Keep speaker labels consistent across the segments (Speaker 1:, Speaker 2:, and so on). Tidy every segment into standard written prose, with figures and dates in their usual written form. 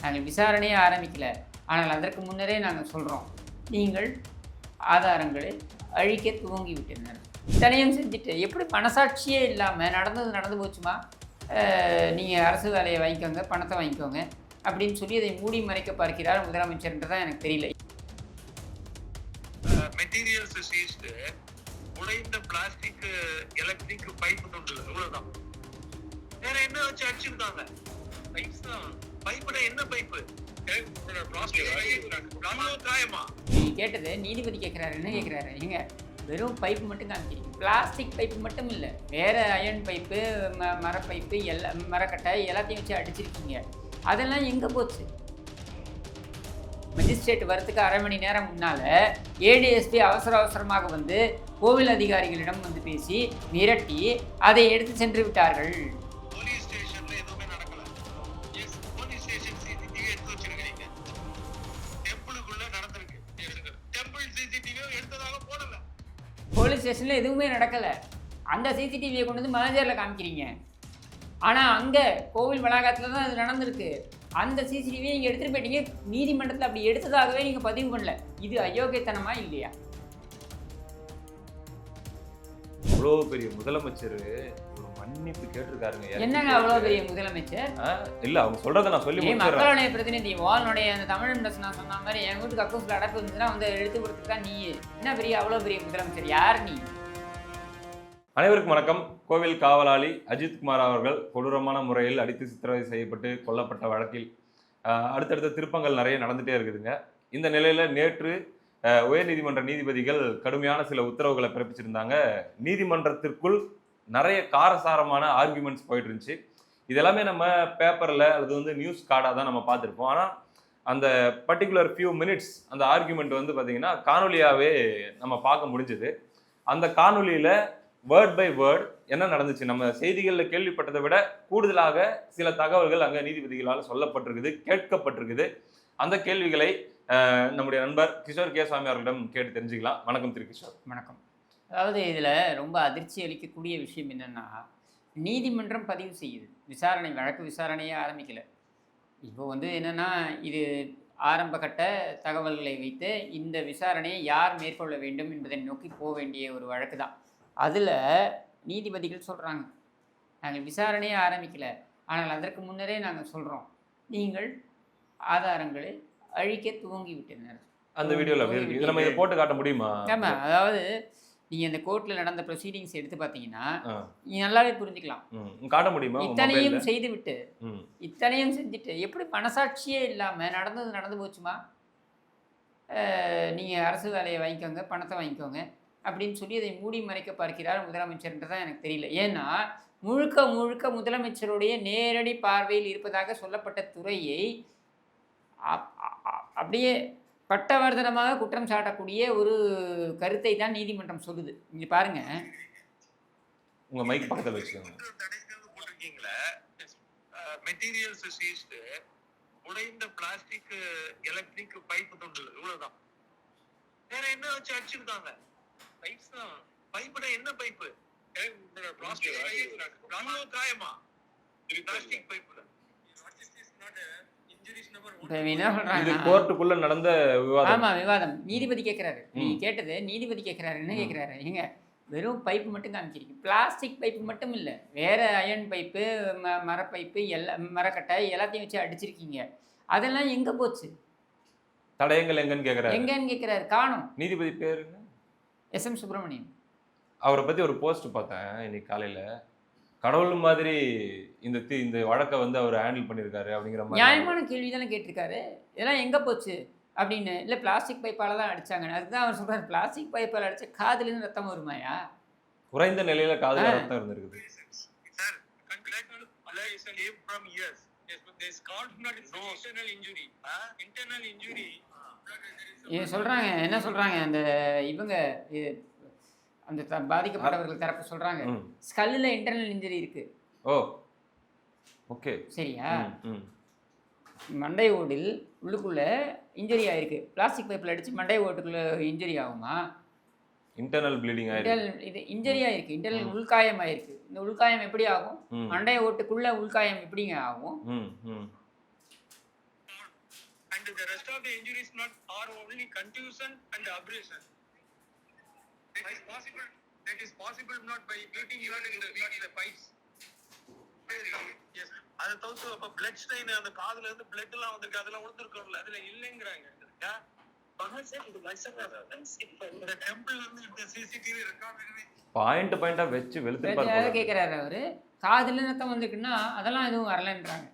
Speaker 1: நாங்கள் விசாரணையே ஆரம்பிக்கல. ஆனால் அதற்கு முன்னரே நாங்கள் சொல்கிறோம், நீங்கள் ஆதாரங்களை அழிக்க துவங்கிவிட்டனர். இத்தனையும் செஞ்சுட்டு எப்படி மனசாட்சியே இல்லாமல் நடந்து போச்சுமா, நீங்கள் அரசு வேலையை வாங்கிக்கோங்க, பணத்தை வாங்கிக்கோங்க அப்படின்னு சொல்லி அதை மூடி மறைக்க பார்க்கிறார் முதலமைச்சர்ன்றதான் எனக்கு தெரியல.
Speaker 2: மெட்டீரியல்ஸ் சீஸ்டு, உடைந்த பிளாஸ்டிக் எலக்ட்ரிக் பைப் துண்டு இவ்வளவுதான். வேற என்ன வச்சு அடிச்சிருக்காங்க? பைப்ஸ் தான். பைப்புனா என்ன பைப்பு? காயமா?
Speaker 1: நீ கேட்டது நீதிபதி கேட்குறாரு, என்ன கேட்குறாரு? ஏங்க வெறும் பைப்பு மட்டும் காமிக்கிறீங்க, பிளாஸ்டிக் பைப்பு மட்டும் இல்லை, வேறு அயன் பைப்பு, மர பைப்பு, மரக்கட்டை எல்லாத்தையும் வச்சு அடிச்சிருக்கீங்க. அதெல்லாம் எங்கே போச்சு? மெஜிஸ்ட்ரேட் வரத்துக்கு அரை மணி நேரம் முன்னால் ஏடிஎஸ்பி அவசரமாக வந்து கோவில் அதிகாரிகளிடம் வந்து பேசி மிரட்டி அதை எடுத்து சென்று விட்டார்கள்.
Speaker 2: போலீஸ் ஸ்டேஷன்ல எதுவுமே நடக்கல. எஸ், போலீஸ் ஸ்டேஷன் சிசிடிவி எடுத்து வச்சிருக்கீங்க. டெம்பிளுக்குள்ள நடந்திருக்கு. டெம்பிள் சிசிடிவி எடுத்ததாக போடல.
Speaker 1: போலீஸ் ஸ்டேஷனில் எதுவுமே நடக்கலை. அந்த சிசிடிவியை கொண்டு வந்து மேனேஜரில் காமிக்கிறீங்க. ஆனால் அங்கே கோவில் வளாகத்தில் தான் அது நடந்திருக்கு. அந்த சிசிடிவியை நீங்கள் எடுத்துகிட்டு போயிட்டீங்க. நீதிமன்றத்தில் அப்படி எடுத்ததாகவே நீங்கள் பதிவு பண்ணல. இது அயோக்கியத்தனமா இல்லையா?
Speaker 3: அவ்வளோ பெரிய முதலமைச்சர் ஒரு மன்னிப்பு கேட்டிருக்காருங்க.
Speaker 1: என்னங்க அவ்வளோ பெரிய முதலமைச்சர்?
Speaker 3: இல்லை, அவங்க சொல்கிறத நான் சொல்லி
Speaker 1: மக்களுடைய பிரதிநிதி வால்னுடைய அந்த தமிழ் நான் சொன்ன மாதிரி என் வீட்டுக்கு அக்கௌண்ட்ஸில் அடப்பு இருந்துச்சுன்னா வந்து எடுத்து கொடுத்து தான் நீ என்ன பெரிய அவ்வளோ பெரிய முதலமைச்சர்? யார் நீ?
Speaker 3: அனைவருக்கும் வணக்கம். கோவில் காவலாளி அஜித்குமார் அவர்கள் கொடூரமான முறையில் அடித்து சித்திரவதை செய்யப்பட்டு கொல்லப்பட்ட வழக்கில் அடுத்தடுத்த திருப்பங்கள் நிறைய நடந்துகிட்டே இருக்குதுங்க. இந்த நிலையில் நேற்று உயர்நீதிமன்ற நீதிபதிகள் கடுமையான சில உத்தரவுகளை பிறப்பிச்சிருந்தாங்க. நீதிமன்றத்திற்குள் நிறைய காரசாரமான ஆர்குமெண்ட்ஸ் போயிட்டு இருந்துச்சு. இதெல்லாமே நம்ம பேப்பரில் அல்லது நியூஸ் கார்டாக தான் நம்ம பார்த்துருப்போம். ஆனால் அந்த பர்டிகுலர் ஃபியூ மினிட்ஸ் அந்த ஆர்குமெண்ட் பார்த்தீங்கன்னா காணொலியாகவே நம்ம பார்க்க முடிஞ்சது. அந்த காணொலியில் வேர்ட் பை வேர்ட் என்ன நடந்துச்சு, நம்ம செய்திகளில் கேள்விப்பட்டதை விட கூடுதலாக சில தகவல்கள் அங்கே நீதிபதிகளால் சொல்லப்பட்டிருக்குது, கேட்கப்பட்டிருக்குது. அந்த கேள்விகளை நம்முடைய நண்பர் கிஷோர் கே சாமி அவர்களிடம் கேட்டு தெரிஞ்சுக்கலாம். வணக்கம் திரு கிஷோர்.
Speaker 1: வணக்கம். அதாவது இதில் ரொம்ப அதிர்ச்சி அளிக்கக்கூடிய விஷயம் என்னென்னா, நீதிமன்றம் பதிவு செய்யுது, வழக்கு விசாரணையே ஆரம்பிக்கலை. இப்போ என்னென்னா, இது ஆரம்ப கட்ட தகவல்களை வைத்து இந்த விசாரணையை யார் மேற்கொள்ள வேண்டும் என்பதை நோக்கி போக வேண்டிய ஒரு வழக்கு தான். அதில் நீதிபதிகள் சொல்கிறாங்க, நாங்கள் விசாரணையே ஆரம்பிக்கலை, ஆனால் அதற்கு முன்னரே நாங்கள் சொல்கிறோம், நீங்கள் ஆதாரங்களை அழிக்க துவங்கிவிட்டனர். அந்த
Speaker 3: வீடியோவில் நம்ம இதை போட்டு காட்ட முடியுமா?
Speaker 1: ஆமாம், அதாவது நீங்கள் இந்த கோர்ட்டில் நடந்த ப்ரொசீடிங்ஸ் எடுத்து பார்த்தீங்கன்னா நல்லாவே புரிஞ்சுக்கலாம்.
Speaker 3: காட்ட முடியுமா?
Speaker 1: இத்தனையும் செய்துவிட்டு, இத்தனையும் செஞ்சுட்டு எப்படி மனசாட்சியே இல்லாமல் நடந்து போச்சுமா, நீங்கள் அரசு வேலையை வாங்கிக்கோங்க, பணத்தை வாங்கிக்கோங்க அப்படின்னு சொல்லி அதை மூடி மறைக்க பார்க்கிறார் முதலமைச்சர்ன்றதான் எனக்கு தெரியல. ஏன்னா முழுக்க முதலமைச்சருடைய நேரடி பார்வையில் இருப்பதாக சொல்லப்பட்ட துறையை அப்படியே பட்டவர்தனமாக குற்றம் சாட்டக்கூடிய ஒரு கருத்தை தான் நீதிமன்றம் சொல்லுது. இங்க பாருங்க,
Speaker 3: உங்க மைக் பக்கத்துல வச்சுக்கோங்க.
Speaker 2: போட்டிருக்கீங்களா? மெட்டீரியல்ஸ் சீஸ்டு, உடைந்த பிளாஸ்டிக் எலக்ட்ரிக் பைப் துண்டு இவ்வளவுதான். வேற என்ன வச்சு அடிச்சிருக்காங்க? பைப்ஸ் தான். பைப்புனா என்ன பைப்பு? காயமா? பிளாஸ்டிக் பைப்புல.
Speaker 3: இது கோர்ட்டுக்குள்ள நடந்த விவாதம்.
Speaker 1: ஆமா, விவாதம். நீதிபதி கேட்கிறாரு, நீ கேட்டது நீதிபதி கேட்கிறாரு, என்ன கேட்கிறாரு? ஏங்க வெறும் பைப்பு மட்டும் காமிக்கிறீங்க, பிளாஸ்டிக் பைப்பு மட்டும் இல்லை, வேற அயன் பைப்பு, மர பைப்பு, மரக்கட்டை எல்லாத்தையும் வச்சு அடிச்சிருக்கீங்க. அதெல்லாம் எங்க போச்சு?
Speaker 3: தடயங்கள் எங்கன்னு
Speaker 1: கேட்கிறாரு. காணும்.
Speaker 3: நீதிபதி பேரு
Speaker 1: எஸ்.எம். சுப்பிரமணியன்.
Speaker 3: அவரை பத்தி ஒரு போஸ்ட் பார்த்தேன் இன்னைக்கு காலையில. கடவுள் மாதிரி இந்த வழக்கை அவர் ஹேண்டில் பண்ணியிருக்காரு அப்படிங்கிற மாதிரி
Speaker 1: நியாயமான கேள்வி தானே கேட்டிருக்காரு. இதெல்லாம் எங்கே போச்சு அப்படின்னு. இல்லை பிளாஸ்டிக் பைப்பால் தான் அடித்தாங்க. அதுதான் அவர் சொல்கிறார், பிளாஸ்டிக் பைப்பால் அடித்தா காதுலேருந்து ரத்தம் வருமாயா?
Speaker 3: குறைந்த நிலையில் காதில் ரத்தம் இருந்திருக்குது.
Speaker 1: சொல்கிறாங்க, என்ன சொல்கிறாங்க அந்த பாதிக்கப்பட்டவர்கள் தரப்பு சொல்கிறாங்க, ஸ்கல்லில் இன்டர்னல் இன்ஜுரி இருக்குது.
Speaker 3: ஓ, ஓகே,
Speaker 1: சரியா? மண்டை ஓடில் உள்ளுக்குள்ளே இன்ஜுரி ஆகிருக்கு. பிளாஸ்டிக் பைப்பில் அடித்து மண்டை ஓட்டுக்குள்ளே இன்ஜுரி ஆகுமா?
Speaker 3: இன்டர்னல் ப்ளீடிங் ஆயிருக்கு.
Speaker 1: இது இன்ஜுரி ஆயிருக்கு, இன்டர்னல் உள்காயம் ஆயிருக்கு. இந்த உள்காயம் எப்படி ஆகும்? மண்டை ஓட்டுக்குள்ள உள்காயம் எப்படிங்க ஆகும்?
Speaker 2: The rest of the injuries are only contusion and abrasion. That is possible not by beating even in the pipes. Yes. அதை தவிர்த்து அப்ப பிளட் ஸ்ட்ரெயின் அந்த காதுல இருந்து பிளட் எல்லாம் வந்திருக்கு, அதெல்லாம் விழுந்திருக்கோம்ல, அதுல இல்லைங்கிறாங்க.
Speaker 3: பாயிண்டா வச்சு வெளுத்து
Speaker 1: கேட்கிறாரு அவரு. காதுல ரத்தம் வந்துருக்குன்னா அதெல்லாம் எதுவும் வரலன்றாங்க.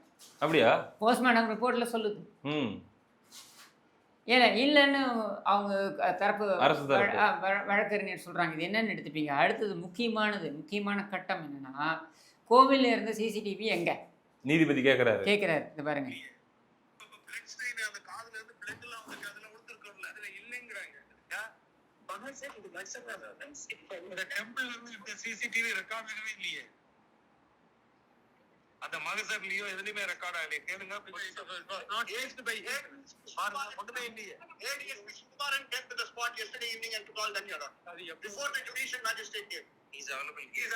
Speaker 3: அப்படியா?
Speaker 1: போஸ்ட்மார்ட்டம் ரிப்போர்ட்ல சொல்லுது. ஏன்னா இல்லைன்னு அவங்க தரப்பு வழக்கறிஞர் சொல்றாங்க. இது என்னன்னு எடுத்துப்பீங்க. அடுத்தது முக்கியமான கட்டம் என்னன்னா, கோவில்ல இருந்த சிசிடிவி எங்க? நீதிபதி கேட்கிறாரு. இது பாருங்க.
Speaker 2: அந்த மகசர்லயோ எதுலயுமே ரெக்கார்ட் ஆகல. கேளுங்க. ஒண்ணுமே இல்லையே. Kumaran came to the spot yesterday evening and took all done here. Before the judicial magistrate came. He is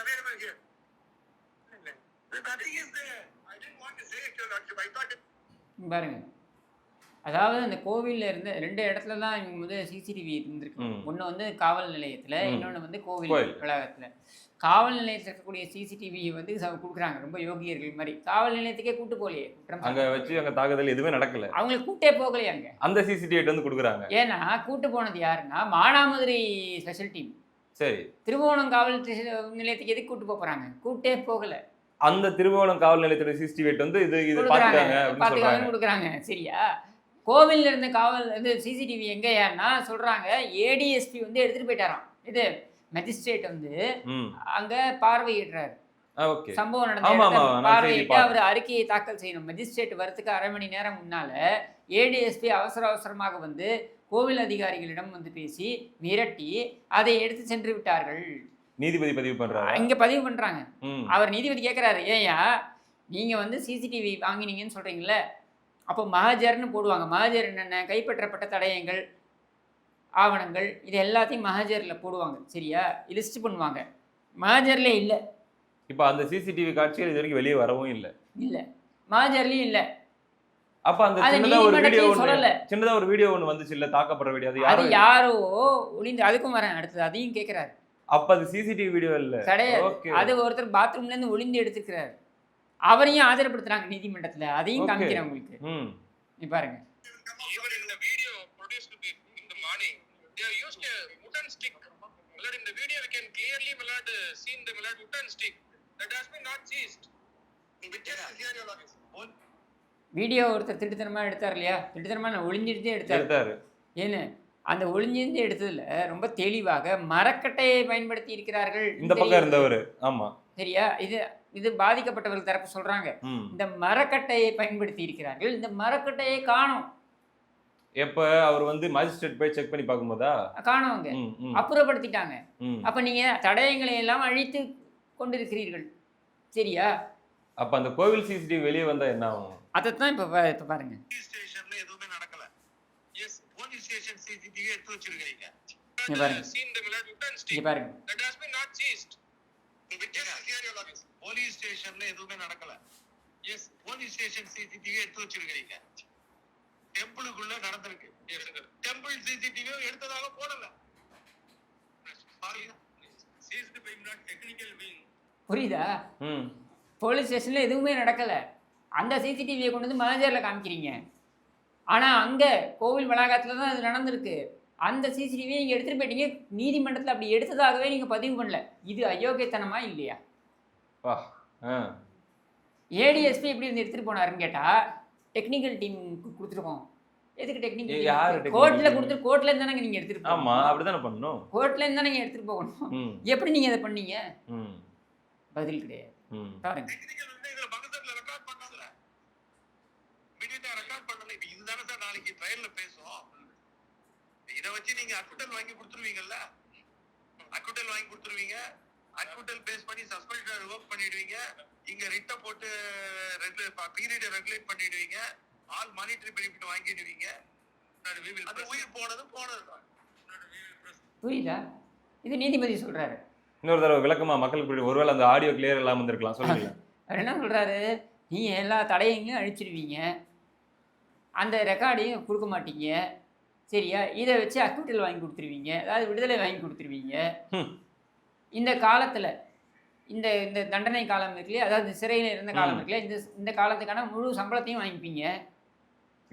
Speaker 2: available here. Nothing is there. I didn't want to say it, Your Lordship. I thought it.
Speaker 1: பாருங்க. அதாவது அந்த கோவிலில் இருந்து 2 இடத்துல தான் இவங்க வந்து CCTV இருந்திருக்கு. ஒன்று வந்து காவல் நிலையத்தில், இன்னொன்று வந்து கோவில் வளாகத்தில். காவல் நிலையத்தில் இருக்கக்கூடிய சிசிடிவி வந்து கொடுக்குறாங்க. ரொம்ப யோகியர்கள் மாதிரி. காவல் நிலையத்துக்கே கூட்டு போகலையே.
Speaker 3: அங்கே வச்சு அங்கே தாக்குதல் எதுவுமே நடக்கல.
Speaker 1: அவங்களுக்கு கூட்டே போகலையே அங்கே.
Speaker 3: அந்த சிசிடிவி வந்து கொடுக்குறாங்க.
Speaker 1: ஏன்னா கூட்டு போனது யாருன்னா மானாமதுரை ஸ்பெஷல் டீம்.
Speaker 3: சரி.
Speaker 1: திருவோணம் காவல் நிலையத்துக்கு எதுக்கு கூட்டு போகிறாங்க? கூட்டே போகலை.
Speaker 3: அந்த திருவோணம் காவல் நிலையத்தோட சிசிடிவி வந்து இது
Speaker 1: பார்த்துக்காங்க கொடுக்குறாங்க. சரியா? கோவிலில் இருந்த காவல் இது சிசிடிவி எங்கேயான்னா சொல்கிறாங்க ஏடிஎஸ்பி வந்து எடுத்துகிட்டு போயிட்டாராம். இது மெஜிஸ்ட்ரேட் வந்து அங்கே பார்வையிடுறாரு. சம்பவம் நடந்த பார்வையிட்டு அவர் அறிக்கையை தாக்கல் செய்யணும். மெஜிஸ்ட்ரேட் வரத்துக்கு 1/2 மணி நேரம் முன்னால ஏடிஎஸ்பி அவசரமாக வந்து கோவில் அதிகாரிகளிடம் வந்து பேசி மிரட்டி அதை எடுத்து சென்று விட்டார்கள்.
Speaker 3: நீதிபதி பதிவு பண்றாரு.
Speaker 1: இங்க பதிவு பண்றாங்க. அவர் நீதிபதி கேட்கிறாரு, ஏயா நீங்க வந்து சிசிடிவி வாங்கினீங்கன்னு சொல்றீங்கல்ல, அப்போ மகஜர்னு போடுவாங்க. மகஜர் என்னென்ன? கைப்பற்றப்பட்ட தடயங்கள், ஆவணங்கள், இது எல்லாத்தையும் மகஜரில் போடுவாங்க. சரியா? லிஸ்ட் பண்ணுவாங்க. மகஜர்ல இல்லை.
Speaker 3: இப்போ அந்த சிசிடிவி காட்சிகள் இது வரைக்கும் வெளியே வரவும் இல்லை.
Speaker 1: மகஜர்லையும் இல்லை.
Speaker 3: அப்ப அந்த சின்னதா ஒரு வீடியோ ஒன்று வந்துச்சு இல்ல, தாக்கப்படுற வீடியோ.
Speaker 1: அது யாரோ ஒளிந்து, அதுக்கும் வரேன் அடுத்தது, அதையும் கேட்கிறாரு.
Speaker 3: அப்ப அது சிசிடிவி வீடியோ இல்ல,
Speaker 1: கிடையாது. அது ஒருத்தர் பாத்ரூம்ல இருந்து ஒளிந்து எடுத்துக்கிறாரு. அவரையும் ஆஜர்படுத்துறாங்க நீதிமன்றத்துல. அதையும் காமிக்கிறேன் உங்களுக்கு. நீ பாருங்க.
Speaker 2: Even in the video produced in the morning, they have used a wooden stick. In the video we can clearly see the wooden stick that has been not seized.
Speaker 1: Video ஒருத்தர் திருட்டுத்தனமா எடுத்தார் இல்லையா? திருட்டுத்தனமா ஒளிஞ்சிருந்தே எடுத்தாரு. ஏன்னு அந்த ஒளிஞ்சிருந்து எடுத்ததுல ரொம்ப தெளிவாக மரக்கட்டையை பயன்படுத்தி இருக்கிறார்கள்.
Speaker 3: இந்த பக்கம் இருந்தவர். ஆமா,
Speaker 1: சரியா? இது பாதிக்கப்பட்டவர்கள் தரப்பு சொல்றாங்க. இந்த மரக்கட்டையை பயன்படுத்தி இருக்கிறார்கள். இந்த மரக்கட்டையை காணோம்.
Speaker 3: எப்ப அவர் வந்து மேஜிஸ்ட்ரேட் போய் செக் பண்ணி பார்க்கும்போதா
Speaker 1: காணோங்க. அப்புறப்படுத்திட்டாங்க. அப்ப நீங்க தடயங்களை எல்லாம் அழித்து கொண்டிருக்கிறீர்கள். சரியா?
Speaker 3: அப்ப அந்த கோவில் சிசிடிவி வெளியே வந்தா என்ன ஆகும்?
Speaker 1: அதைத்தான் இப்ப பாருங்க.
Speaker 2: ஸ்டேஷன்ல எதுவுமே நடக்கல. எஸ், போலீஸ் ஸ்டேஷன் சிசிடிவி எடுத்து வச்சிருக்கீங்க.
Speaker 1: இங்க பாருங்க. இங்க பாருங்க.
Speaker 2: That has been not seized. Police ஸ்டேஷன்ல எதுவுமே நடக்கல. எஸ், போலீஸ் ஸ்டேஷன் சிசிடிவி எடுத்து வச்சிருக்கீங்க. டெம்பிளுக்குள்ள நடந்திருக்கு. டெம்பிள் சிசிடிவி எடுத்ததாக போடல. Seized by not technical wing.
Speaker 1: புரியுதா? போலீஸ் ஸ்டேஷன்ல எதுவுமே நடக்கல. அந்த சிசிடிவியை கொண்டு வந்து மேனேஜர்ல காமிக்கிறீங்க. ஆனா அங்க கோவில் வளாகத்துல தான் அது நடந்திருக்கு. அந்த சிசிடிவியை நீங்க எடுத்துட்டு போயிட்டீங்க. நீதிமன்றத்தில் அப்படி எடுத்ததாகவே நீங்க பதிவு பண்ணல. இது அயோக்கியத்தனமா இல்லையா? ஏடிஎஸ்பி எப்படி இருந்து எடுத்துட்டு போனாருன்னு கேட்டா டெக்னிக்கல் டீம் கொடுத்துருக்கோம். எதுக்கு டெக்னிக்கல்? கோர்ட்ல கொடுத்து கோர்ட்ல இருந்தா நீங்க எடுத்துட்டு போகணும்.
Speaker 3: ஆமா, அப்படிதானே பண்ணணும்.
Speaker 1: கோர்ட்ல இருந்தா நீங்க எடுத்துட்டு போகணும். எப்படி நீங்க அதை பண்ணீங்க? பதில் கிடையாது. பாருங்க.
Speaker 2: டெக்னிக்கல் வந்து இதுல பக்கத்துல ரெக்கார்ட் பண்ணல. இமிடியேட்டா ரெக்கார்ட் பண்ணல. இப்போ இதுதானே சார் நாளைக்கு ட்ரையல்ல பேசுவோம். இத வச்சு நீங்க அக்யூட்டல் வாங்கி கொடுத்துருவீங்கல்ல. அக்யூட்டல் வாங்கி கொடுத்துருவீங்க. அக்யூட்டல் பேஸ் பண்ணி சஸ்பென்ஷன் ரிவோக் பண்ணிடுவீங்க. இங்க ரிட்ட போட்டு பீரியட் ரெகுலேட் பண்ணிடுவீங்க. ஆல் மானிட்டரி பெனிஃபிட் வாங்கிடுவீங்க. அது உயிர் போனதுதான்.
Speaker 1: புரியுதா? இது நீதிபதி சொல்றாரு.
Speaker 3: இன்னொரு தடவை விளக்கமா மக்களுக்கு ஒருவேளை அந்த ஆடியோ கிளியர் இல்லாம இருந்திருக்கலாம், சொல்லுங்க.
Speaker 1: அவர் என்ன சொல்றாரு? நீங்க எல்லா தடயங்களையும் அழிச்சிருவீங்க. அந்த ரெக்கார்டையும் கொடுக்க மாட்டீங்க. சரியா? இதை வச்சு அக்விட்டல் வாங்கி கொடுத்துருவீங்க, அதாவது விடுதலை வாங்கி கொடுத்துருவீங்க. இந்த காலத்தில் இந்த இந்த தண்டனை காலம் இருக்குல்லையே, அதாவது சிறையில் இருந்த காலம் இருக்குல்லையே, இந்த இந்த காலத்துக்கான முழு சம்பளத்தையும் வாங்கிப்பீங்க.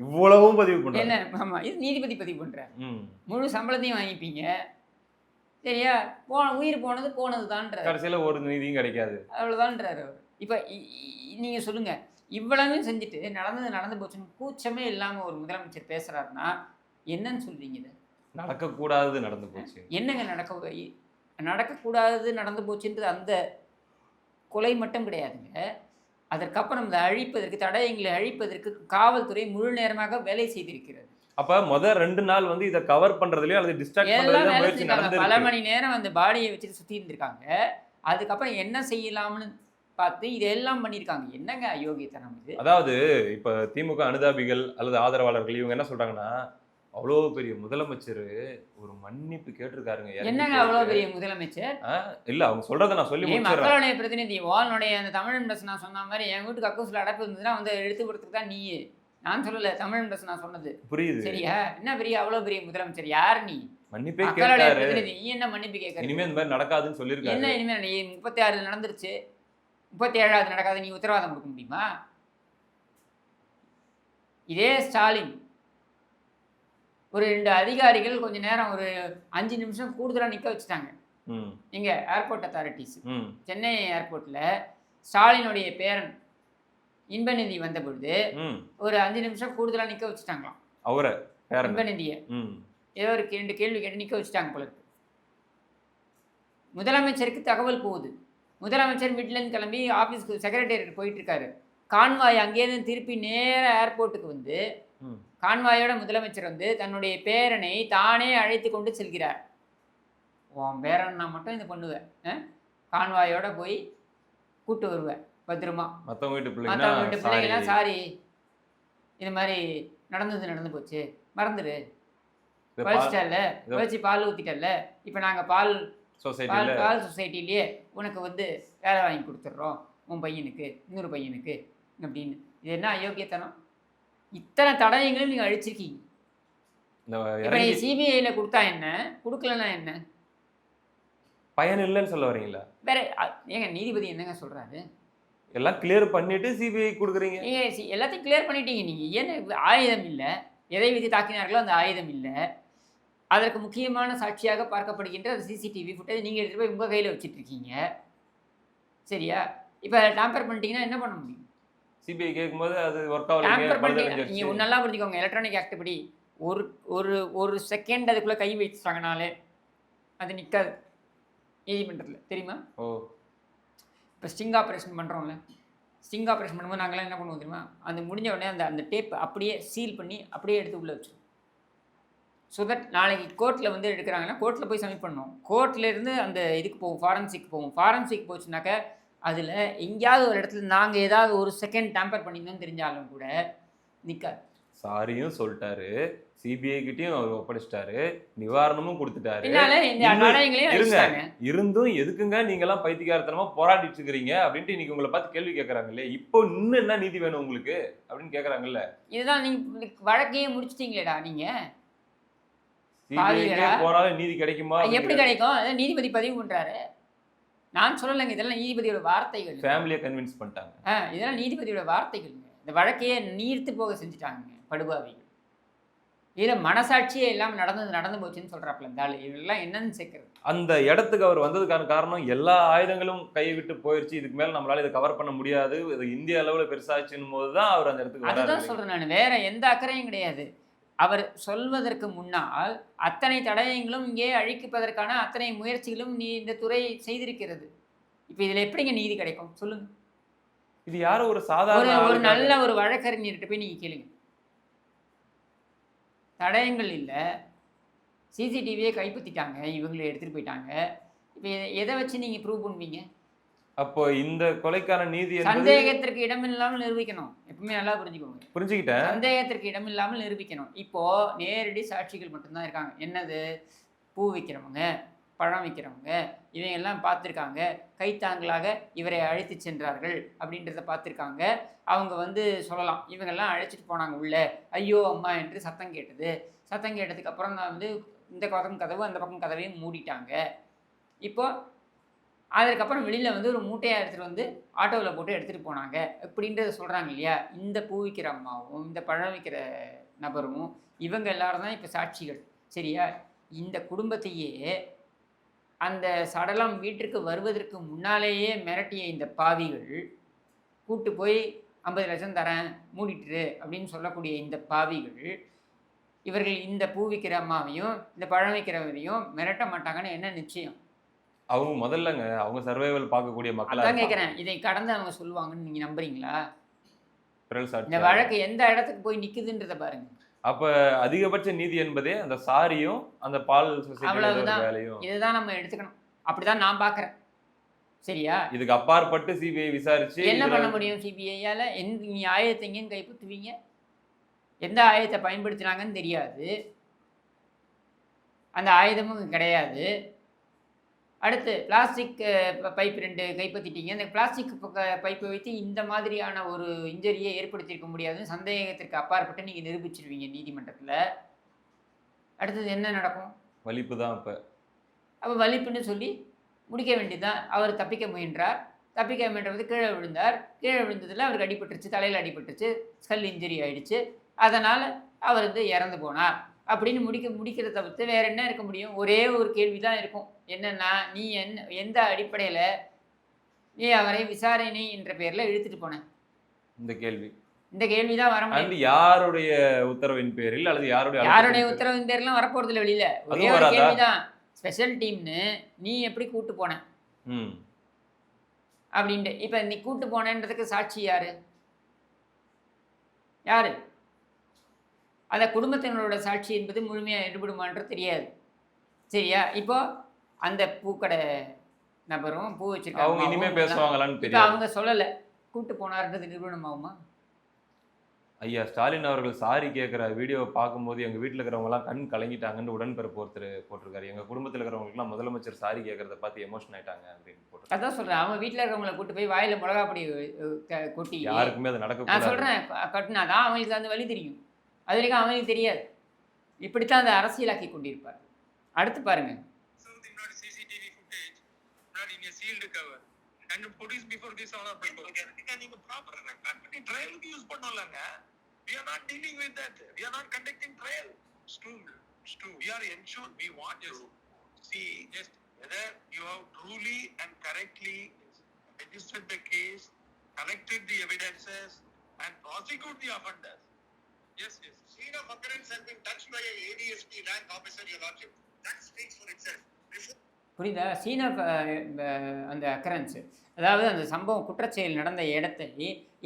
Speaker 3: இவ்வளவும் பதிவு பண்றாரு.
Speaker 1: என்ன? ஆமாம், இது நீதிபதி பதிவு பண்ணுறார். முழு சம்பளத்தையும் வாங்கிப்பீங்க. சரியா? உயிர் போனது போனது தான்றார்.
Speaker 3: கடைசியில் ஒரு நீதியும் கிடைக்காது,
Speaker 1: அவ்வளோதான்றார் அவர். இப்போ நீங்கள் சொல்லுங்கள், இவ்வளவு செஞ்சுட்டு நடந்து போச்சுன்னு கூச்சமே இல்லாமல் ஒரு முதலமைச்சர் பேசுகிறாருன்னா என்னன்னு சொல்றீங்க? இது
Speaker 3: நடக்கக்கூடாது நடந்து போச்சு.
Speaker 1: என்னங்க நடக்கக்கூடாது நடந்து போச்சுன்றது அந்த கொலை மட்டும் கிடையாதுங்க. அதற்கப்புறம் இந்த அழிப்பதற்கு, தடயங்களை அழிப்பதற்கு காவல்துறை முழு நேரமாக வேலை செய்திருக்கிறது.
Speaker 3: அப்ப முதல் 2 நாள் வந்து இதை கவர் பண்றதுலயே அல்லது டிஸ்ட்ராக்ட் பண்றதுல முயற்சி நடந்துருக்கு.
Speaker 1: பல மணி நேரம் அந்த பாடியை வச்சுட்டு சுத்தி இருந்திருக்காங்க. அதுக்கப்புறம் என்ன செய்யலாம்னு பார்த்து இதெல்லாம் பண்ணியிருக்காங்க. என்னங்க அயோக்கியத்தனம் இது?
Speaker 3: அதாவது இப்ப திமுக அனுதாபிகள் அல்லது ஆதரவாளர்கள் இவங்க என்ன சொல்றாங்கன்னா, அவ்வளோ பெரிய முதலமைச்சர் ஒரு மன்னிப்பு கேட்டிருக்காருங்க.
Speaker 1: என்னங்க அவ்வளோ பெரிய முதலமைச்சர்?
Speaker 3: இல்ல அவங்க சொல்றதை நான் சொல்லி முடிச்சிடுறேன்.
Speaker 1: மக்களுடைய பிரதிநிதி வால்னுடைய அந்த தமிழ் பிரஸ் நான் சொன்ன மாதிரி என் வீட்டுக்கு அக்கூசில் அடைப்பு இருந்ததுன்னா வந்து எடுத்து கொடுத்துக்கு தான் நீ. நான் சொல்லல, தமிழ் பிரஸ் நான் சொன்னது.
Speaker 3: புரியுது.
Speaker 1: சரியா? என்ன பெரிய அவ்வளோ பெரிய முதலமைச்சர்? யார் நீ?
Speaker 3: மன்னிப்பே
Speaker 1: மக்களுடைய
Speaker 3: கேட்டாரு.
Speaker 1: பிரதிநிதி நீ என்ன மன்னிப்பு கேட்கற?
Speaker 3: இனிமே இந்த மாதிரி நடக்காதுன்னு சொல்லியிருக்காரு.
Speaker 1: என்ன இனிமே? நீ 36 நடந்துருச்சு, 37வது நடக்காது, நீ உத்தரவாதம் கொடுக்க முடியுமா? இதே ஸ்டாலின் ஒரு 2 அதிகாரிகள் கொஞ்ச நேரம் ஒரு 5 நிமிஷம் கூடுதலாக நிற்க வச்சுட்டாங்க. இங்க ஏர்போர்ட் அத்தாரிட்டிஸ் சென்னை ஏர்போர்ட்ல ஸ்டாலினுடைய பேரன் இன்பநிதி வந்த பொழுது ஒரு 5 நிமிஷம் கூடுதலாக நிற்க வச்சுட்டாங்களாம். அவரை இன்பநிதியை ஏதோ ஒரு 2 கேள்வி கேட்டு நிற்க வச்சுட்டாங்க போல இருக்கு. முதலமைச்சருக்கு தகவல் போகுது. முதலமைச்சர் வீட்டிலேருந்து கிளம்பி ஆஃபீஸ்க்கு செக்ரட்டேரியட் போயிட்டு இருக்காரு. கான்வாய் அங்கேருந்து திருப்பி நேர ஏர்போர்ட்டுக்கு வந்து கான்வாயோட முதலமைச்சர் வந்து தன்னுடைய பேரனை தானே அழைத்து கொண்டு செல்கிறார். உன் பேரன் நான் மட்டும் இது பண்ணுவேன், கான்வாயோட போய் கூட்டு வருவேன் பத்திரமா. மற்றவங்க வீட்டு பிள்ளைங்களாம் சாரி, இது மாதிரி நடந்து போச்சு, மறந்துடு, வலிச்சிட்டல்ல, வலிச்சு பால் ஊற்றிட்டல்ல, இப்போ நாங்கள் பால் சொசைட்டிலேயே உனக்கு வந்து வேலை வாங்கி கொடுத்துட்றோம், உன் பையனுக்கு இன்னொரு பையனுக்கு அப்படின்னு. இது என்ன அயோக்கியத்தனம்? இத்தனை தடயங்களும் நீங்கள் அழிச்சிருக்கீங்க. இப்போ நீ சிபிஐயில் கொடுத்தா என்ன, கொடுக்கலன்னா என்ன?
Speaker 3: பயன் இல்லைன்னு சொல்ல வரீங்களா?
Speaker 1: வேற ஏங்க நீதிபதி என்னங்க சொல்கிறாரு?
Speaker 3: எல்லாம் கிளியர் பண்ணிட்டு சிபிஐ கொடுக்குறீங்க.
Speaker 1: நீங்கள் எல்லாத்தையும் கிளியர் பண்ணிட்டீங்க. நீங்கள் ஏன்னா ஆயுதம் இல்லை, எதை விதி தாக்கினார்களோ அந்த ஆயுதம் இல்லை. அதற்கு முக்கியமான சாட்சியாக பார்க்கப்படுகின்ற அந்த சிசிடிவி ஃபுட்டேஜ் நீங்கள் எடுத்துகிட்டு போய் உங்கள் கையில் வச்சுட்ருக்கீங்க. சரியா? இப்போ டேம்பர் பண்ணிட்டீங்கன்னா என்ன பண்ண முடியும்? சிபிஐ கேட்கும்போது அது ஒர்க் ஆகல. நீங்கள் நல்லா புரிஞ்சுக்கோங்க, எலக்ட்ரானிக் ஆக்ட் படி ஒரு ஒரு ஒரு செகண்ட் அதுக்குள்ளே கை வச்சுட்டாங்கனாலே அது நிற்காது நீதிமன்றத்தில், தெரியுமா? இப்போ ஸ்டிங் ஆப்ரேஷன் பண்ணுறோம்ல, ஸ்டிங் ஆப்ரேஷன் பண்ணும்போது நாங்களாம் என்ன பண்ணுவோம் தெரியுமா? அந்த முடிஞ்ச உடனே அந்த அந்த டேப் அப்படியே சீல் பண்ணி அப்படியே எடுத்து உள்ளே வச்சிடும். ஸோ தட் நாளைக்கு கோர்ட்டில் வந்து எடுக்கிறாங்கன்னா கோர்ட்டில் போய் சப்மிட் பண்ணணும். கோர்ட்லேருந்து அந்த இதுக்கு போகும், ஃபாரன்சிக் போகும். ஃபாரன்சிக் போச்சுனாக்கா அதில் எங்கேயாவது ஒரு இடத்துல நாங்கள் ஏதாவது ஒரு செகண்ட் டேம்பர் பண்ணியிருந்தோம்னு தெரிஞ்சாலும் கூட நிற்காது. சாரியும் சொல்லிட்டாரு, சிபிஐ கிட்டையும் அவர் ஒப்படைச்சிட்டாரு, நிவாரணமும் கொடுத்துட்டாரு. இருந்தும் எதுக்குங்க நீங்கெல்லாம் பைத்தியக்காரத்தனமா போராடிட்டு இருக்கிறீங்க அப்படின்ட்டு இன்னைக்கு உங்களை பார்த்து கேள்வி கேட்கறாங்கல்ல. இப்போ இன்னும் என்ன நீதி வேணும் உங்களுக்கு அப்படின்னு கேட்கறாங்கல்ல. இதுதான் நீங்க வழக்கையே முடிச்சிட்டீங்களேடா. நீங்க போனாலும் நீதி கிடைக்குமா? எப்படி கிடைக்கும்? நீதிபதி பதிவு பண்றாரு. நான் சொல்லலைங்க, இதெல்லாம் நீதிபதியோட வார்த்தைகள். ஃபேமிலியை கன்வின்ஸ் பண்ணிட்டாங்க. இதெல்லாம் நீதிபதியோட வார்த்தைகள். இந்த வழக்கையே நீர்த்து போக செஞ்சுட்டாங்க படுபாவிகள். இதில் மனசாட்சியே இல்லாமல் நடந்து போச்சுன்னு சொல்கிறாப்புல இந்த ஆள். இதெல்லாம் என்னன்னு சேர்க்குறது? அந்த இடத்துக்கு அவர் வந்ததுக்கான காரணம் எல்லா ஆயுதங்களும் கையை விட்டு போயிடுச்சு, இதுக்கு மேலே நம்மளால இதை கவர் பண்ண முடியாது, இது இந்திய அளவில் பெருசாச்சுன்னு போது தான் அவர் அந்த இடத்துக்கு. அதுதான் சொல்கிறேன் நான், வேற எந்த அக்கறையும் கிடையாது. அவர் சொல்வதற்கு முன்னால் அத்தனை தடயங்களும் இங்கே அழிப்பதற்கான அத்தனை முயற்சிகளும் இந்த துறை செய்திருக்கிறது. இப்போ இதில் எப்படிங்க நீதி கிடைக்கும் சொல்லுங்க? இது யாரும் ஒரு சாதாரண ஒரு நல்ல ஒரு வழக்கறிஞர்கிட்ட போய் நீங்கள் கேளுங்க. தடயங்கள் இல்லை, சிசிடிவியை கைப்பற்றிட்டாங்க, இவங்களை எடுத்துகிட்டு போயிட்டாங்க. இப்போ எதை வச்சு நீங்கள் ப்ரூவ் பண்ணுவீங்க? அப்போ இந்த கொலைக்கான நீதி சந்தேகத்திற்கு இடமில்லாமல் நிரூபிக்கணும். எப்பவுமே நல்லா புரிஞ்சுக்கோங்க. புரிஞ்சுக்கிட்டேன். சந்தேகத்திற்கு இடமில்லாமல் நிரூபிக்கணும். இப்போ நேரடி சாட்சிகள் மட்டும்தான் இருக்காங்க. என்னது? பூ விற்கிறவங்க, பழம் விற்கிறவங்க இவங்க எல்லாம் பார்த்துருக்காங்க, கைத்தாங்களாக இவரை அழைத்து சென்றார்கள் அப்படின்றத பார்த்துருக்காங்க. அவங்க வந்து சொல்லலாம், இவங்கெல்லாம் அழைச்சிட்டு போனாங்க உள்ள, ஐயோ அம்மா என்று சத்தம் கேட்டது. சத்தம் கேட்டதுக்கு அப்புறம் தான் வந்து இந்த பக்கம் கதவு அந்த பக்கம் கதவையும் மூடிட்டாங்க. இப்போ அதுக்கப்புறம் வெளியில் வந்து ஒரு மூட்டையாக எடுத்துகிட்டு வந்து ஆட்டோவில் போட்டு எடுத்துகிட்டு போனாங்க இப்படின்றத சொல்கிறாங்க இல்லையா. இந்த பூ விற்கிற அம்மாவும் இந்த பழம் விற்கிற நபரும் இவங்க எல்லாரும் தான் இப்போ சாட்சிகள். சரியா? இந்த குடும்பத்தையே அந்த சடலம் வீட்டிற்கு வருவதற்கு முன்னாலேயே மிரட்டிய இந்த பாவிகள் கூட்டு போய் 50 லட்சம் தரேன் மூடிட்டுரு அப்படின்னு சொல்லக்கூடிய இந்த பாவிகள் இவர்கள் இந்த பூ விற்கிற அம்மாவையும் இந்த பழம் விற்கிறவரையும் மிரட்ட மாட்டாங்கன்னு என்ன நிச்சயம்?
Speaker 3: அவங்க முதல்லங்க அவங்க சர்வைவல் பார்க்கக்கூடிய மக்களா
Speaker 1: அதான் கேட்குறேன். இதை கடந்து அவங்க சொல்லுவாங்கன்னு நீங்கள் நம்புறீங்களா?
Speaker 3: பிறல்
Speaker 1: இந்த
Speaker 3: சாட்சி.
Speaker 1: வழக்கு எந்த இடத்துக்கு போய் நிற்குதுன்றதை பாருங்க.
Speaker 3: அப்ப அதிகபட்ச நீதி என்பதே அந்த சாரியும் அந்த பால் சொசைட்டியோட
Speaker 1: அவ்வளவுதான்.
Speaker 3: வேலையும்.
Speaker 1: இதுதான் நம்ம எடுத்துக்கணும். அப்படிதான் நான் பார்க்குறேன். சரியா?
Speaker 3: இதுக்கு அப்பாற்பட்டு சிபிஐ விசாரிச்சு
Speaker 1: என்ன
Speaker 3: இதுல
Speaker 1: பண்ண முடியும் சிபிஐயால்? நீ ஆயுதத்தை எங்கேயும் கைப்பற்றுவீங்க? எந்த ஆயுதத்தை பயன்படுத்தினாங்கன்னு தெரியாது. அந்த ஆயுதமும் கிடையாது. அடுத்து பிளாஸ்டிக் பைப் 2 கைப்பற்றிட்டீங்க. இந்த பிளாஸ்டிக் பைப்பை வைத்து இந்த மாதிரியான ஒரு இன்ஜரியை ஏற்படுத்தியிருக்க முடியாதுன்னு சந்தேகத்திற்கு அப்பாற்பட்டு நீங்கள் நிரூபிச்சிருவீங்க நீதிமன்றத்தில். அடுத்தது என்ன நடக்கும்?
Speaker 3: வலிப்பு தான் இப்ப.
Speaker 1: அப்போ வலிப்புன்னு சொல்லி முடிக்க வேண்டியதுதான். அவர் தப்பிக்க முயன்றார். தப்பிக்க முயன்றபோது கீழே விழுந்தார். கீழே விழுந்ததில் அவருக்கு அடிபட்டுருச்சு, தலையில் அடிபட்டுருச்சு, ஸ்கல் இன்ஜரி ஆயிடுச்சு. அதனால் அவர் வந்து இறந்து போனார் அப்படின்னு முடிக்கிறத தவிர்த்து வேற என்ன இருக்க முடியும்? ஒரே ஒரு கேள்வி தான் இருக்கும். என்னன்னா, நீ எந்த அடிப்படையில் நீ அவரை விசாரணை என்ற பெயரில் இழுத்துட்டு போன?
Speaker 3: இந்த கேள்வி.
Speaker 1: இந்த கேள்வி தான் வர முடியும்.
Speaker 3: அது யாருடைய உத்தரவின் பேரில் அல்லது
Speaker 1: யாருடைய உத்தரவின் பேர்லாம் வரப்போறது இல்லை வெளியில. ஒரே ஒரு கேள்வி தான். ஸ்பெஷல் டீம்னு நீ எப்படி கூட்டு போன அப்படின்ட்டு. இப்போ நீ கூட்டு போனன்றதுக்கு சாட்சி யாரு? யாரு? அந்த குடும்பத்தினரோட சாட்சி என்பது முழுமையாக ஈடுபடுமான்றது தெரியாது. சரியா? இப்போ அந்த பூக்கடை நபரும் பூ வச்சிருக்காங்க,
Speaker 3: அவங்க இனிமே பேசுவாங்களான்னு
Speaker 1: இப்போ
Speaker 3: தெரியாது.
Speaker 1: அவங்க சொல்லலை, கூட்டு போனார்ன்றது நிரூபணம் ஆகுமா?
Speaker 3: ஐயா ஸ்டாலின் அவர்கள் சாரி கேட்குற வீடியோவை பார்க்கும்போது எங்கள் வீட்டில் இருக்கிறவங்கலாம் கண் கலங்கிட்டாங்கன்னு உடன்பிறப்பு ஒருத்தர் போட்டிருக்காரு. எங்கள் குடும்பத்தில் இருக்கிறவங்களுக்குலாம் முதலமைச்சர் சாரி கேட்குறத பார்த்து எமோஷன் ஆயிட்டாங்க அப்படின்னு போட்டு.
Speaker 1: அதான் சொல்கிறேன், அவங்க வீட்டில் இருக்கிறவங்களை கூட்டு போய் வாயில் மிளகா பொடி கொட்டி
Speaker 3: யாருக்குமே அது நடக்க
Speaker 1: நான் சொல்கிறேன் கட்டினாதான் அவங்களுக்கு அந்த வழி தெரியும். அது வரைக்கும் அவங்களுக்கு தெரியாது. இப்படித்தான் அந்த அரசியலாக்கி கொண்டிருப்பார். அடுத்து பாருங்க.
Speaker 2: CCTV footage in a sealed cover and produce before this all of நீங்க ப்ராப்பரா ரெக்கார்ட் பண்ணி ட்ரையலுக்கு யூஸ் பண்ணலாங்க. We are not dealing with that. We are not conducting trial. Stu, we are ensured we want to see whether you have truly and correctly registered the case, collected the evidences and prosecute the offenders. Yes. Scene of occurrence has been touched by a ADSP rank officer, your lordship. That speaks for itself.
Speaker 1: புரியுதா? Scene of அந்த அக்கரன்ஸு, அதாவது அந்த சம்பவம் குற்றச்செயல் நடந்த இடத்தை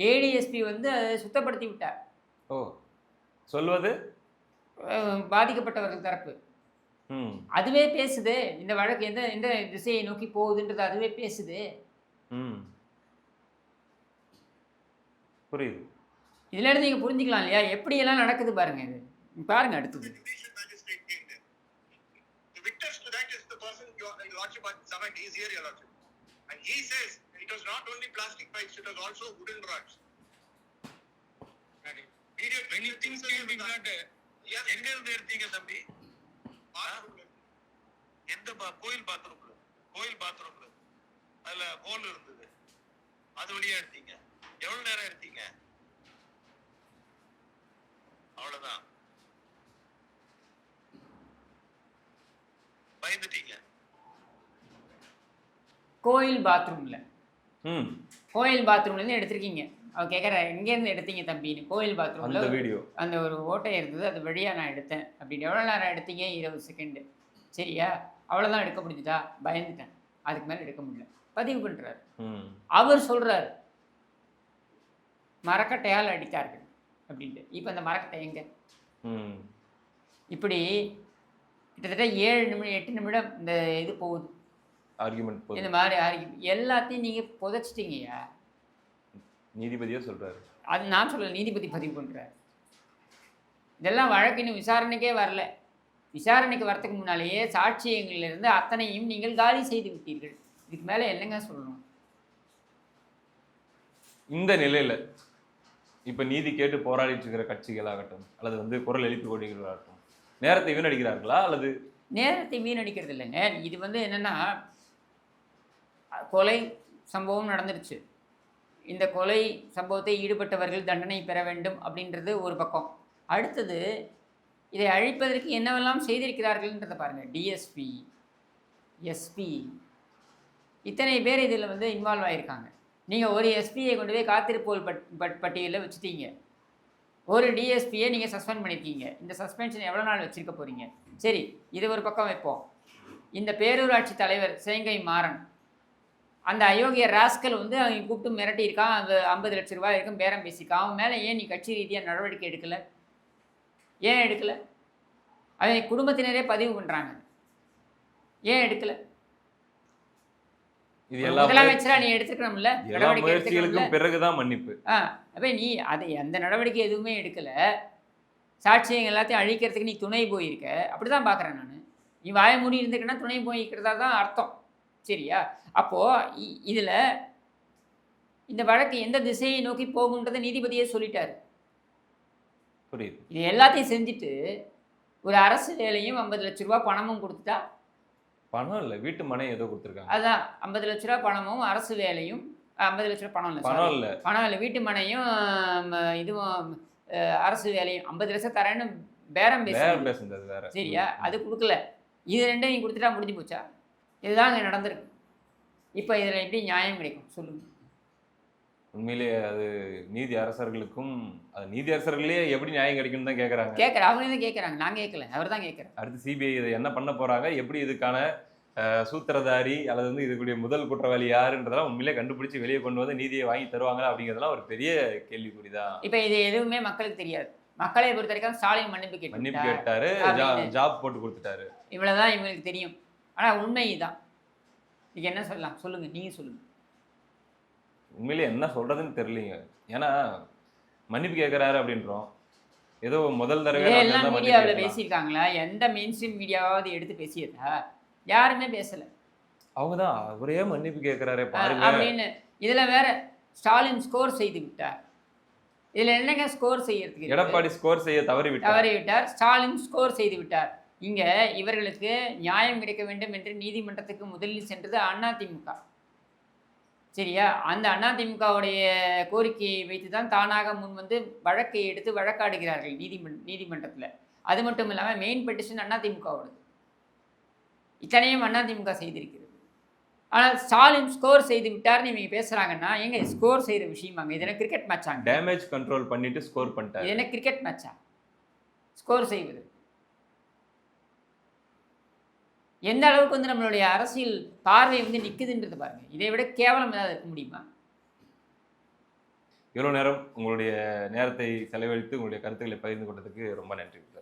Speaker 1: ADSP வந்து சுத்தப்படுத்தி விட்டார்.
Speaker 3: ஓ, சொல்வது
Speaker 1: பாதிக்கப்பட்டவர்கள் தரப்பு அதுவே பேசுது. இந்த வழக்கு எந்த எந்த திசையை நோக்கி போகுதுன்றது அதுவே பேசுது.
Speaker 3: புரியுது.
Speaker 1: இதுல இருந்து நீங்க புரிஞ்சுக்கலாம் இல்லையா எப்படியெல்லாம் நடக்குது பாருங்க. இது பாருங்க அடுத்தது.
Speaker 2: And he says it was not only plastic pipes, it was also wooden rods. Many things can be not. எங்க இருந்து எடுத்தீங்க தம்பி? எந்த கோயில் பாத்ரூம்ல அதுல ஹோல் இருந்தது, அது வழியா எடுத்தீங்க. எவ்வளவு நேரம் எடுத்தீங்க? அவ்வளவுதான். பயந்துட்டீங்க.
Speaker 1: கோயில் பாத்ரூம்லேருந்து எடுத்திருக்கீங்க. அவன் கேட்குற எங்கேருந்து எடுத்தீங்க தம்பின்னு. கோயில் பாத்ரூமில்
Speaker 3: வீடியோ
Speaker 1: அந்த ஒரு ஓட்டை இருந்தது, அது வழியாக நான் எடுத்தேன் அப்படின்னு. எவ்வளோ நேரம் எடுத்தீங்க? 20 செகண்டு. சரியா? அவ்வளோதான் எடுக்க முடிஞ்சுதா? பயந்துட்டேன், அதுக்கு மேலே எடுக்க முடியல. பதிவு பண்ணுறாரு. அவர் சொல்கிறார் மரக்கட்டையால் அடித்தார்கள் அப்படின்ட்டு. இப்போ அந்த மரக்கட்டை எங்கே? இப்படி கிட்டத்தட்ட 7 நிமிடம் 8 நிமிடம் இந்த இது போகுது
Speaker 3: ஆர்குமெண்ட்.
Speaker 1: இந்த மாதிரி எல்லாத்தையும் நீங்கள் புதைச்சிட்டீங்கய்யா.
Speaker 3: நீதிபதியே சொல்கிறாரு.
Speaker 1: அது நான் சொல்லலை, நீதிபதி பதிவு பண்ணுறாரு. இதெல்லாம் வழக்கு இன்னும் விசாரணைக்கே வரல. விசாரணைக்கு வரத்துக்கு முன்னாலேயே சாட்சியங்களிலிருந்து அத்தனையும் நீங்கள் காலி செய்து விட்டீர்கள். இதுக்கு மேலே என்னங்க சொல்லணும்?
Speaker 3: இந்த நிலையில இப்ப நீதி கேட்டு போராடிட்டு இருக்கிற கட்சிகளாகட்டும் அல்லது வந்து குரல் எழுப்பி கொள்கிறவர்களாகட்டும் நேரத்தை வீணடிக்கிறார்களா அல்லது
Speaker 1: நேரத்தை வீணடிக்கிறது இல்லைங்க. இது வந்து என்னன்னா, கொலை சம்பவம் நடந்துருச்சு. இந்த கொலை சம்பவத்தை ஈடுபட்டவர்கள் தண்டனை பெற வேண்டும் அப்படின்றது ஒரு பக்கம். அடுத்தது இதை அழிப்பதற்கு என்னவெல்லாம் செய்திருக்கிறார்கள்ன்றதை பாருங்கள். டிஎஸ்பி, எஸ்பி, இத்தனை பேர் இதில் வந்து இன்வால்வ் ஆகியிருக்காங்க. நீங்கள் ஒரு எஸ்பியை கொண்டு போய் காத்திருப்போர் பட்டியலில் வச்சுட்டீங்க. ஒரு டிஎஸ்பியை நீங்கள் சஸ்பெண்ட் பண்ணியிருக்கீங்க. இந்த சஸ்பென்ஷன் எவ்வளோ நாள் வச்சுருக்க போகிறீங்க? சரி, இது ஒரு பக்கம் வைப்போம். இந்த பேரூராட்சி தலைவர் சேங்கை மாறன், அந்த அயோக்கிய ராஸ்கல் வந்து அவங்க கூப்பிட்டு மிரட்டியிருக்கான். அந்த 50 லட்ச ரூபாய் இருக்கும் பேரம் பேசியிருக்கான். அவன் மேலே ஏன் நீ கட்சி ரீதியாக நடவடிக்கை எடுக்கலை? ஏன் எடுக்கலை? அவன் குடும்பத்தினரே பதிவு பண்ணுறாங்க. ஏன் எடுக்கலை?
Speaker 3: இது எல்லா
Speaker 1: முதலமைச்சராக நீ எடுத்துக்கணும்ல, நடவடிக்கை
Speaker 3: முயற்சிகளுக்கும் பிறகுதான் மன்னிப்பு.
Speaker 1: அப்போ நீ அதை அந்த நடவடிக்கை எதுவுமே எடுக்கலை. சாட்சியங்கள் எல்லாத்தையும் அழிக்கிறதுக்கு நீ துணை போயிருக்க. அப்படி தான் பார்க்குறேன் நான். நீ வாய மூடி இருந்துக்கன்னா துணை போயிருக்கிறதா தான் அர்த்தம். சரியா? அப்போது இதில் இந்த வழக்கு எந்த திசையை நோக்கி போகுன்றதை நீதிபதியே சொல்லிட்டாரு.
Speaker 3: புரியுது.
Speaker 1: இது எல்லாத்தையும் செஞ்சுட்டு ஒரு அரசு வேலையும் 50 லட்ச ரூபா பணமும் கொடுத்துட்டா,
Speaker 3: பணம் இல்லை, வீட்டு மனை ஏதோ கொடுத்துருக்காங்க.
Speaker 1: அதான் 50 லட்ச ரூபா பணமும் அரசு வேலையும் 50 லட்ச ரூபா பணம் இல்லை வீட்டு மனையும் இதுவும் அரசு வேலையும் 50 லட்சம் தரேன்னு பேரம்
Speaker 3: பேசுனது வேற.
Speaker 1: சரியா? அது கொடுக்கல. இது ரெண்டும் நீ கொடுத்துட்டா முடிஞ்சு போச்சா? இதுதான் அங்கே நடந்திருக்கு. இப்போ இதில் எப்படி நியாயம் கிடைக்கும் சொல்லுங்க?
Speaker 3: உண்மையிலே அது நீதி அரசர்களுக்கும் அது நீதி அரசர்களே எப்படி நியாயம் கிடைக்கும்னு தான் கேட்குறாங்க.
Speaker 1: அவங்களே தான் கேட்குறாங்க, நான் கேட்கல, அவர் தான் கேட்குறேன்.
Speaker 3: அடுத்து சிபிஐ இதை என்ன பண்ண போறாங்க, எப்படி இதுக்கான சூத்திரதாரி அல்லது வந்து இதுக்குடைய முதல் குற்றவாளி யாருன்றதெல்லாம் உண்மையிலே கண்டுபிடிச்சு வெளியே கொண்டு வந்து நீதியை வாங்கி தருவாங்களா அப்படிங்கிறதெல்லாம் ஒரு பெரிய கேள்விக்குறிதான்.
Speaker 1: இப்போ இது எதுவுமே மக்களுக்கு தெரியாது. மக்களை பொறுத்த வரைக்கும் ஸ்டாலின் மன்னிப்பு
Speaker 3: கேட்டாரு, ஜாப் போட்டு கொடுத்துட்டாரு,
Speaker 1: இவ்வளவுதான் இவங்களுக்கு தெரியும். ஆனால் உண்மை இதுதான். இதுக்கு என்ன சொல்லலாம் சொல்லுங்க, நீங்க சொல்லுங்க.
Speaker 3: உண்மையிலே என்ன சொல்றதுன்னு தெரியலீங்க. ஏன்னா மன்னிப்பு கேட்கிறாரு அப்படின்றோம். ஏதோ முதல் தடவை
Speaker 1: எல்லாம் மீடியாவில் பேசியிருக்காங்களா? எந்த மெயின் ஸ்ட்ரீம் மீடியாவது எடுத்து பேசியதா? யாருமே பேசல.
Speaker 3: அவங்கதான் அவரே மன்னிப்பு கேட்கிறாரே பாருங்க
Speaker 1: அப்படின்னு. இதுல வேற ஸ்டாலின் ஸ்கோர் செய்து விட்டார். இதுல என்னங்க ஸ்கோர் செய்யறதுக்கு?
Speaker 3: எடப்பாடி ஸ்கோர் செய்ய தவறிவிட்டார்.
Speaker 1: ஸ்டாலின் ஸ்கோர் செய்து விட்டார். இங்க இவர்களுக்கு நியாயம் கிடைக்க வேண்டும் என்று நீதிமன்றத்துக்கு முதலில் சென்றது அதிமுக. சரியா? அந்த அதிமுகவுடைய கோரிக்கையை வைத்து தான் தானாக முன் வந்து வழக்கை எடுத்து வழக்காடுகிறார்கள் நீதிமன்றத்தில். அது மட்டும் இல்லாமல் மெயின் பெட்டிஷன் அதிமுகவோடது. இத்தனையும் அதிமுக செய்திருக்கிறது. ஆனால் ஸ்டாலின் ஸ்கோர் செய்து விட்டார்னு இவங்க பேசுறாங்கன்னா, எங்க ஸ்கோர் செய்யற விஷயமாங்க? இது என்ன கிரிக்கெட் மேட்சாங்க?
Speaker 3: டேமேஜ் கண்ட்ரோல் பண்ணிட்டு ஸ்கோர் பண்ணிட்டாரு.
Speaker 1: இது என்ன கிரிக்கெட் மேட்சா ஸ்கோர் செய்வது? எந்த அளவுக்கு வந்து நம்மளுடைய அரசியல் பார்வை வந்து நிற்குதுன்றது பாருங்க. இதை விட கேவலம் ஏதாவது இருக்க முடியுமா?
Speaker 3: இவ்வளவு நேரம் உங்களுடைய நேரத்தை செலவழித்து உங்களுடைய கருத்துக்களை பகிர்ந்து கொண்டதுக்கு ரொம்ப நன்றி.